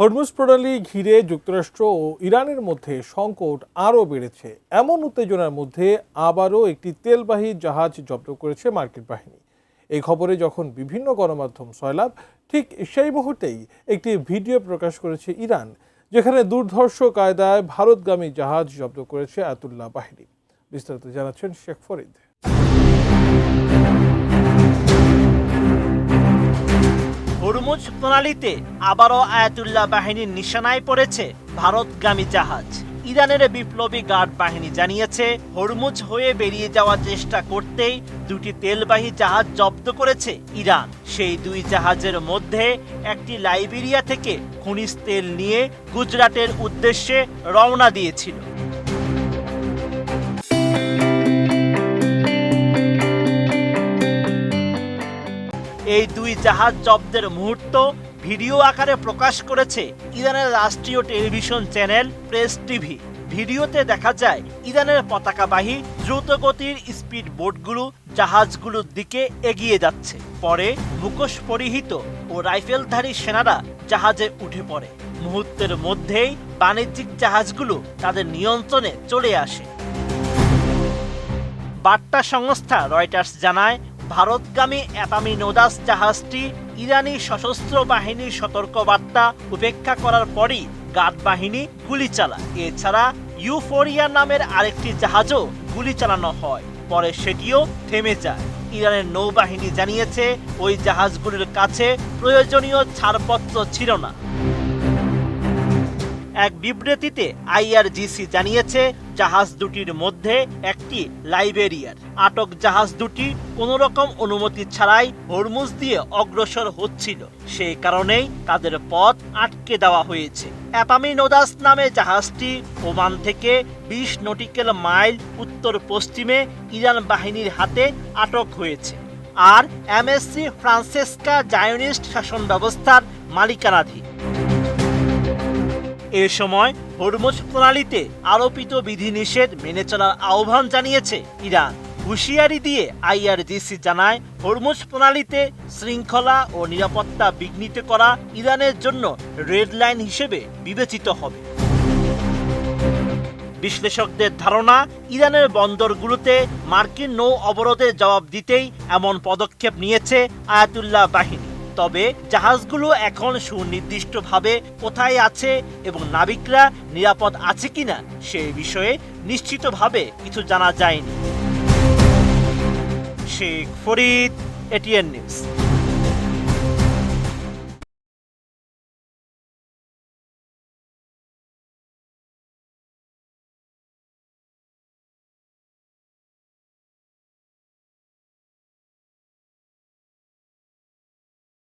Hormuz প্রণালী ঘিরে যুক্তরাষ্ট্র ও ইরানের মধ্যে সংকট আরও বেড়েছে। এমন উত্তেজনার মধ্যে আবারও একটি তেলবাহী জাহাজ জব্দ করেছে মার্কিন বাহিনী। এই খবরে যখন বিভিন্ন গণমাধ্যম সয়লাব, ঠিক সেই মুহূর্তেই একটি ভিডিও প্রকাশ করেছে ইরান, যেখানে দুর্ধর্ষ কায়দায় ভারতগামী জাহাজ জব্দ করেছে আয়াতুল্লাহ বাহিনী। বিস্তারিত জানাচ্ছেন শেখ ফরিদ। হরমুজ প্রণালীতে আবারও আয়াতুল্লাহ বাহিনীর নিশানায় পড়েছে ভারতগামী জাহাজ। ইরানের বিপ্লবী গার্ড বাহিনী জানিয়েছে, হরমুজ হয়ে বেরিয়ে যাওয়ার চেষ্টা করতেই দুটি তেলবাহী জাহাজ জব্দ করেছে ইরান। সেই দুই জাহাজের মধ্যে একটি লাইবেরিয়া থেকে খনিজ তেল নিয়ে গুজরাটের উদ্দেশ্যে রওনা দিয়েছিল। এই দুই জাহাজ জব্দের মুহূর্ত ভিডিও আকারে প্রকাশ করেছে ইরানের রাষ্ট্রীয় টেলিভিশন চ্যানেল প্রেস টিভি। ভিডিওতে দেখা যায় ইরানের পতাকাবাহী দ্রুতগতির স্পিড বোটগুলো জাহাজগুলোর দিকে এগিয়ে যাচ্ছে। পরে মুখোশ পরিহিত ও রাইফেলধারী সেনারা জাহাজে উঠে পড়ে। মুহূর্তের মধ্যেই বাণিজ্যিক জাহাজগুলো তাদের নিয়ন্ত্রণে চলে আসে। বার্তা সংস্থা রয়টার্স জানায়, ভারতগামী অ্যাপামিনোদাস জাহাজটি ইরানি সশস্ত্র বাহিনীর সতর্কবার্তা উপেক্ষা করার পরই গার্ড বাহিনী গুলি চালায়। এছাড়া ইউফোরিয়া নামের আরেকটি জাহাজও গুলি চালানো হয়, পরে সেটিও থেমে যায়। ইরানের নৌবাহিনী জানিয়েছে, ওই জাহাজগুলির কাছে প্রয়োজনীয় ছাড়পত্র ছিল না। এক বিবৃতিতে আইআরজিসি জানিয়েছে, জাহাজ দুটির মধ্যে একটি লাইবেরিয়ার। আটক জাহাজ দুটি কোনো রকম অনুমতি ছাড়াই হরমুজ দিয়ে অগ্রসর হচ্ছিল, সেই কারণেই তাদের পথ আটকে দেওয়া হয়েছে। অ্যাপামিনোদাস নামে জাহাজটি ওমান থেকে 20 নটিক্যাল মাইল উত্তর পশ্চিমে ইরান বাহিনীর হাতে আটক হয়েছে, আর এমএসসি ফ্রান্সেসকা জায়নিস্ট শাসন ব্যবস্থার মালিকানাধীন। এ সময় হরমুজ প্রণালীতে আরোপিত বিধিনিষেধ মেনে চলার আহ্বান জানিয়েছে ইরান। হুঁশিয়ারি দিয়ে আইআরজিসি জানায়, হরমুজ প্রণালীতে শৃঙ্খলা ও নিরাপত্তা বিঘ্নিত করা ইরানের জন্য রেড লাইন হিসেবে বিবেচিত হবে। বিশ্লেষকদের ধারণা, ইরানের বন্দরগুলোতে মার্কিন নৌ অবরোধের জবাব দিতেই এমন পদক্ষেপ নিয়েছে আয়াতুল্লাহ বাহিনী। তবে জাহাজগুলো এখন সুনির্দিষ্টভাবে কোথায় আছে এবং নাবিকরা নিরাপদ আছে কিনা সে বিষয়ে নিশ্চিতভাবে কিছু জানা যায়নি। Sheikh Farid, ATN news.